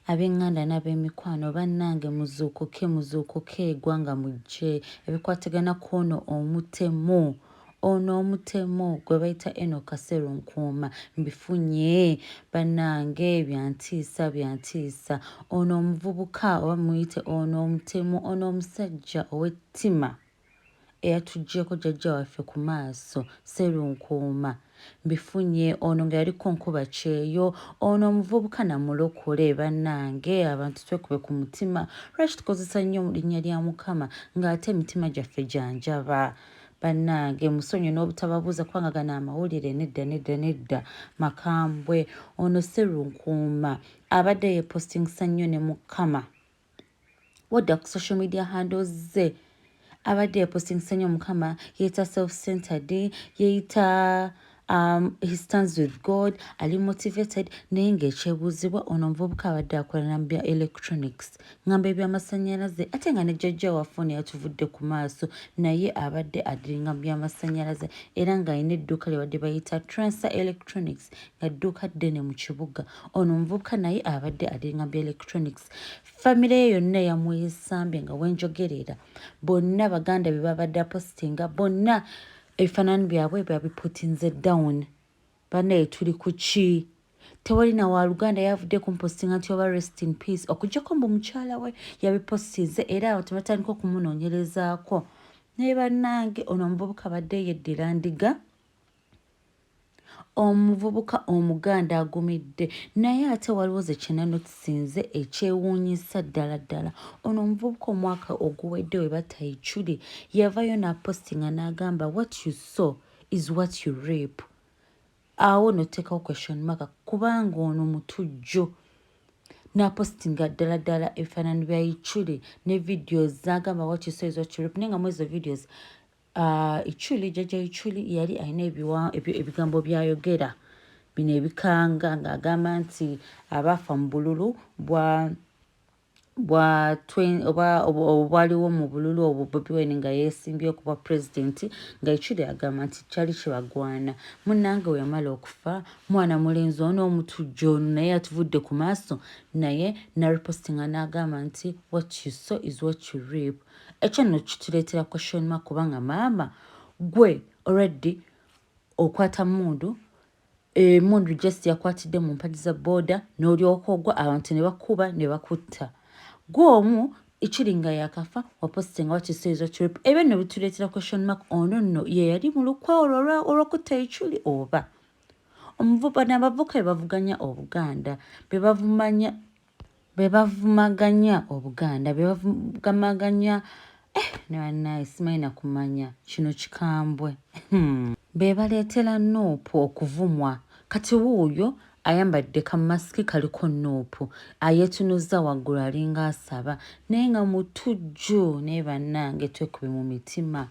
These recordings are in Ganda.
Ab'enganda n'ab'emikwano bannange muzuukuke Gwanga Mujje ebikwatagana kw'ono Omutemu. Ono Omutemu gwe bayita Sserunkuma mbifunye bannange Byatiisa. Ono omuvubuka oba muyite ono Omutemu, ono omusajja ow'ettima eyatuggyeko jjajja waffe ku maaso Sserunkuma. Mbifunye ono nga yaliko nkuba kyeyo, ono omuvubuka namulokole bannange, abantu twekube ku mutima lwaki tukozesa nnyo linnya lya Mukama ng'ate emitima gyaffe janjaba bannange. Musonyi n'obutababuuza kubanga gano amawulire nedda makambwe. Ono Sserunkuma abadde yeepostingisa nnyo ne Mukama wadda ku social media handles ze abadde yeepostingisa nnyo Mukama, yeeyita self-centered, yeeyita he stands with God, ali motivated, naye ng'ekyebuuzibwa ono omuvubuka abadde akola na bya electronics, ngamba ebyamasannyalaze, ate nga ne jjajja waffe ono yatuvudde ku maaso naye abadde adiringa mu byamasannyalaze era ng'alina edduuka lye badde bayita Transfer Electronics, nga dduuka ddene mu kibuga. Ono omuvubuka naye abadde adiringa mu bya electronics. Famire ye yonna yamwesambye nga wenjogerera, bonna baganda be babadde apostinga, bonna ebifaananyi byabwe babiputinze down. Bannaye tuli ku ki? Tewali na wa Luganda yavudde kumpostinga nti oba rest in peace, okuggyako mbu mukyala we yabipostinze era abantu batandika okumunoonyerezaako. Naye bannange ono omuvubuka abadde yeddira ndiga, omuvubuka omuganda agumidde, naye ate waliwo ze kyenanotisinze ekyewuunyisa ddala. Ono omuvubuka omwaka oguwedde we batta Ichuli yavayo n'apostinga n'agamba what you sow is what you reap. Awo noteekawo question mark kubanga ono mutujjo. N'apostinga ddala ebifaananyi bya Ichuli ne videos z'agamba what you sow is what you reap. Naye nga mu ezo videos Ichuli, jjajja Ichuli yali alina ebigambo by'ayogera bino ebikanga ng'agamba nti abaafa mu bululu obwaliwo mu bululu obwo Bobi Wine nga yeesimbye okuba pulezidenti, nga Ichuli agamba nti kyali kibagwana. Munnange we yamala okufa mwana mulenzi ono omutujjo ono naye atuvudde ku maaso, naye naripostinga n'agamba nti what you sow is what you reap. Ekyo nno kituleetera question mark kubanga maama gwe already okwata mundu, mundu just yakwatidde mu mpagi za booda n'olyoka ogwa abantu ne bakuba ne bakutta. Gw'omu Ichuli nga yakafa wapostinga what you say is what you reap. Ebyo nno bituleetera question mark, ono nno ye yali mu lukwawo olw'okutta Ichuli oba abavubuka be bavuganya Obuganda, be bavumaganya Obuganda, be bavumaganya ne bannaye simanyi na kumanya kino kikambwe. Be baleetera Nuupu okuvumwa. Kati wuuyo ayambadde kamasiki kaliko Nuupu, ayeetunuza waggulu alinga asaba, naye nga mutujju. Naye bannange twekube mu mitima.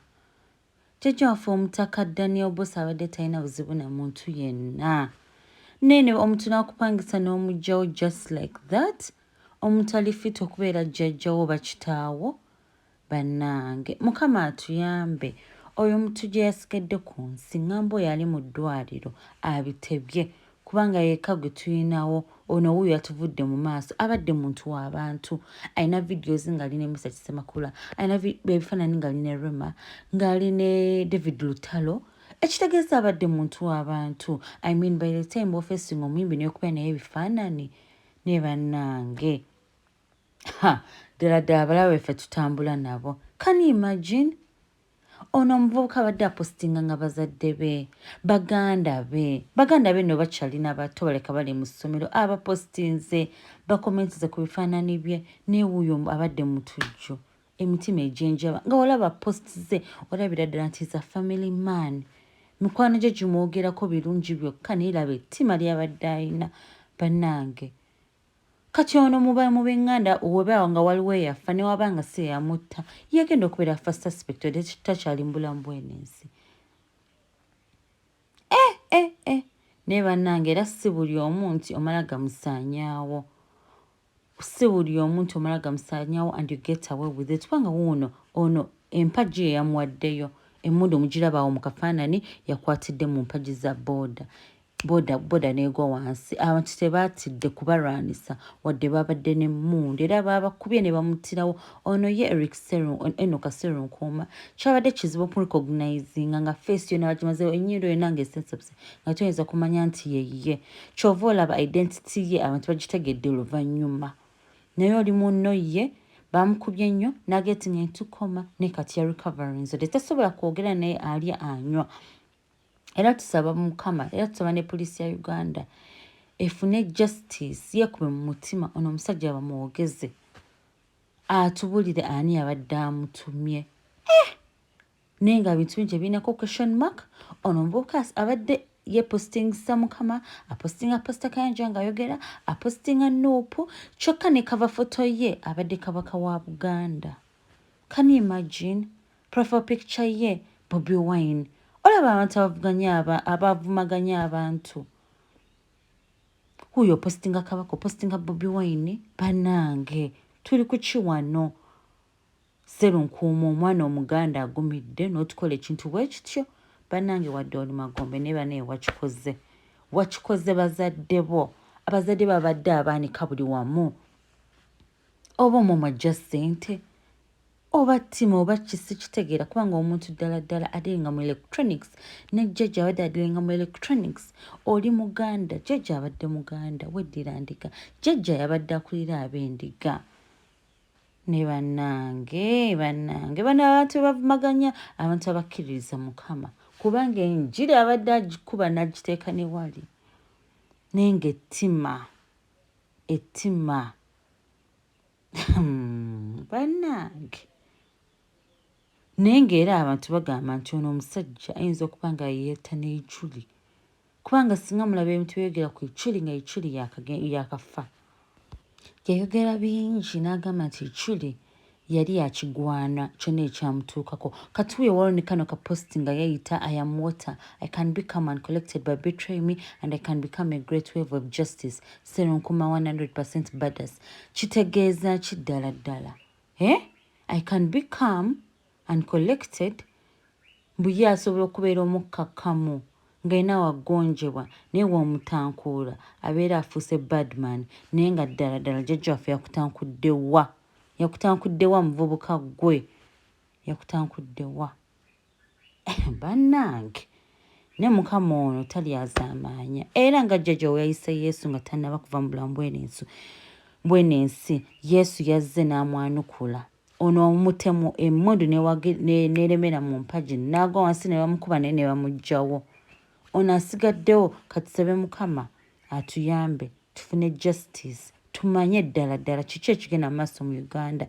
Jjajja waffe omutaka Daniel Boss abadde talina buzibu na muntu yenna. Nene omuntu n'akupangisa n'omuggyawo just like that. Omuntu ali fit okubeera jjajjawo oba kitaawo. Bannange Mukama atuyambe. Oyo omuntu gye yasigadde ku nsi ngamba oyo ali mu ddwaliro abitebye kubanga yeka gwe tuyinawo ono wuuyo yatuvudde mu maaso, abadde muntu w'abantu. Alina videos ng'alina Musa Kisemakula, alina ebifaananyi ng'alina Rema, ng'alina David Lutalo, ekitegeeza abadde muntu w'abantu. I mean by the time ofacing omuyimbi n'okuba naye ebifaananyi. Ne bannange ddala abalabe ffe tutambula nabo. Can you imagine? Ono omuvubuka abadde apostinga nga bazadde be, baganda be nno bakyalina bato baleka bali mu ssomero, abapostinze bakomentize ku bifaananyi bye, naye wuuyo abadde mutujju, emitima egy'enjaba nga olaba posti ze olabira ddala nti za family man. Mikwano gye gimwogerako birungi byokka naye laba ettima lyabadde alina. Bannange kati ono mu b'enganda webaawo nga waliwo eyafa ne waba nga si yamutta, yagenda okubeera first suspect takyali mu bulamu bw'ensi. Naye bannange era si buli omu nti omala gamusaanyaawo. Si buli omu nti omala gamusaanyaawo and you get away with it. Kubanga ono empagi ye yamuwaddeyo, emmundu mugirabaawo mu kafaananyi yakwatidde mu mpagi za booda. boda negwa wansi abantu tebatidde kubalwanisa wadde babadde n'emmundu era babakubye ne bamutirawo ono ye Enoch Sserunkuma kyabadde kizibu okurecognizinga nga face yonna bagimazeewo ennyindo yonna ng'esensebuse nga toyinza kumanya nti yeye kyova olaba identity ye abantu bagitegedde oluvannyuma naye oli munno ye bamukubye nnyo n'agetinga entukoma ne kati ya recovering nzode tasobola kwogera naye alya anywa era tusaba Mukama era tusaba ne poliisi ya Uganda efune justice yekube mu mutima ono omusajja bamuwogeze atubulire ani abadde amutumye naye nga bintu bingi ebirina question mark ono mubuuka abadde yepostingisa Mukama apostinga Pastor Kayanja ng'ayogera apostinga Nuupu kyokka ne cover photo ye abadde kabaka wa Buganda. Can you imagine profile picture ye Bobi Wine olaba abantu abavumaganya abantu huyo postinga kabaka postinga Bobi Wine banange tuli ku kiwano Sserunkuma omwana omuganda agumidde n'otukola ekintu bwe kityo banange wadde oli magombe ne bane wakikoze bazadde bo abazadde babadde abaanika buli wamu oba omwo ajja ssente oba ttima oba kisi kitegeera kubanga omuntu ddala adelinga mu electronics ne jjajja abadde adelinga mu electronics oli muganda jjajja abadde muganda weddira ndiga jjajja yabadde akulira ab'endiga ne bannange bano abantu bavumaganya abantu abakkiririza Mukama kubanga enjiri abadde agikuba n'agiteeka ne wali naye ng'ettima bannange naye ng'era abantu bagamba nti ono omusajja ayinza okuba nga yeeta ne Ichuli kubanga singa mulaba ebintu byeyogera ku Ichuli nga Ichuli yakafa yayogera bingi n'agamba nti Ichuli yali yakigwana kyonna ekyamutuukako katuuye waliwo ne kano kaposti nga yayita I am water I can become uncollected but betray me and I can become a great wave of justice Sserunkuma 100% badass kitegeeza kiddala I can become uncollected mbuye asobola okubeera omukkakkamu ng'ayina wagonjebwa naye w'omutankuula abeera afuuse badman naye nga ddala jjajja waffe yakutankudde wa muvubuka gwe yakutankudde wa bannange ne Mukama ono talyazaamaanya era nga jjajja we yayise Yesu nga tannaba kuva mu bulamu bw'enensi Yesu yazze n'amwanukula ono Omutemu emmundu n'eremera mu mpagi n'agwa wansi ne bamukuba naye ne bamuggyawo ono asigaddewo katusabe Mukama atuyambe tufune justice tumanye ddala kiki ekigenda mu maaso mu Uganda